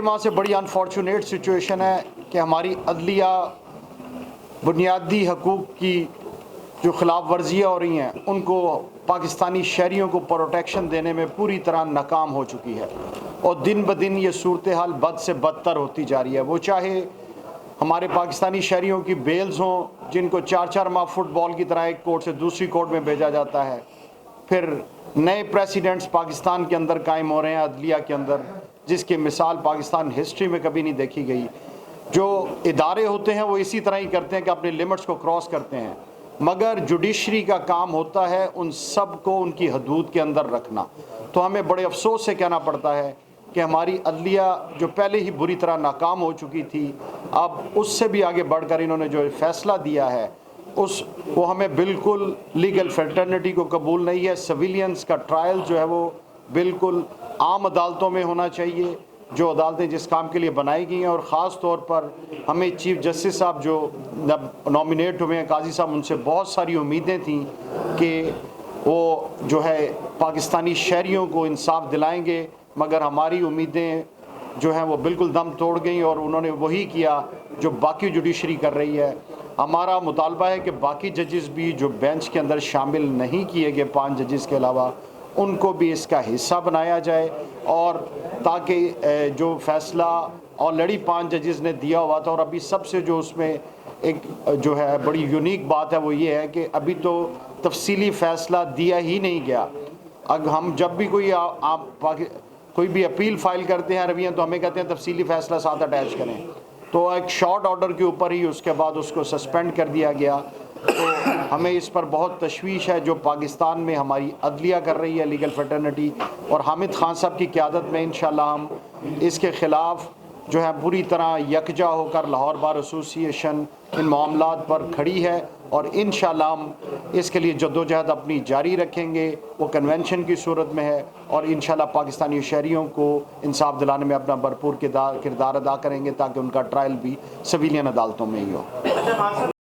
माह से बड़ी अनफॉर्चुनेट सिचुएशन है कि हमारी अदलिया बुनियादी हकूक़ की जो खिलाफ वर्जियाँ हो रही हैं उनको पाकिस्तानी शहरियों को प्रोटेक्शन देने में पूरी तरह नाकाम हो चुकी है और दिन ब दिन ये सूरत हाल बद से बदतर होती जा रही है। वो चाहे हमारे पाकिस्तानी शहरियों की बेल्स हों जिनको 4-4 माह फुटबॉल की तरह एक कोर्ट से दूसरी कोर्ट में भेजा जाता है, फिर नए प्रेसिडेंट्स पाकिस्तान के अंदर कायम हो रहे हैं अदलिया के अंदर, जिसकी मिसाल पाकिस्तान हिस्ट्री में कभी नहीं देखी गई। जो इदारे होते हैं वो इसी तरह ही करते हैं कि अपने लिमिट्स को क्रॉस करते हैं, मगर जुडिशरी का काम होता है उन सब को उनकी हदूद के अंदर रखना। तो हमें बड़े अफसोस से कहना पड़ता है कि हमारी अदलिया जो पहले ही बुरी तरह नाकाम हो चुकी थी, अब उससे भी आगे बढ़कर इन्होंने जो फैसला दिया है वो हमें बिल्कुल लीगल फ्रेटर्निटी को कबूल नहीं है। सिविलियंस का ट्रायल जो है वो बिल्कुल आम अदालतों में होना चाहिए, जो अदालतें जिस काम के लिए बनाई गई हैं। और ख़ास तौर पर हमें चीफ जस्टिस साहब जो नॉमिनेट हुए हैं, काजी साहब, उनसे बहुत सारी उम्मीदें थीं कि वो जो है पाकिस्तानी शहरियों को इंसाफ दिलाएंगे, मगर हमारी उम्मीदें जो हैं वो बिल्कुल दम तोड़ गई और उन्होंने वही किया जो बाकी जुडिशरी कर रही है। हमारा मुतालबा है कि बाकी जजेस भी जो बेंच के अंदर शामिल नहीं किए गए 5 जजेस के अलावा, उनको भी इसका हिस्सा बनाया जाए, और ताकि जो फैसला ऑलरेडी 5 जजेस ने दिया हुआ था, और अभी सबसे जो उसमें एक जो है बड़ी यूनिक बात है वो ये है कि अभी तो तफसीली फ़ैसला दिया ही नहीं गया। अब हम जब भी कोई भी अपील फ़ाइल करते हैं रवियाँ, तो हमें कहते हैं तफसीली फ़ैसला साथ अटैच करें, तो एक शॉर्ट ऑर्डर के ऊपर ही उसके बाद उसको सस्पेंड कर दिया गया। तो हमें इस पर बहुत तशवीश है जो पाकिस्तान में हमारी अदलिया कर रही है लीगल फ्रेटर्निटी, और हामिद खान साहब की क़यादत में इंशाल्लाह हम इसके ख़िलाफ़ जो है पूरी तरह यकजा होकर लाहौर बार एसोसिएशन इन मामलात पर खड़ी है, और इंशाल्लाह हम इसके लिए जद्दोजहद अपनी जारी रखेंगे। वो कन्वेंशन की सूरत में है, और इंशाल्लाह पाकिस्तानी शहरियों को इंसाफ दिलाने में अपना भरपूर किरदार अदा करेंगे ताकि उनका ट्रायल भी सिविलियन अदालतों में ही हो।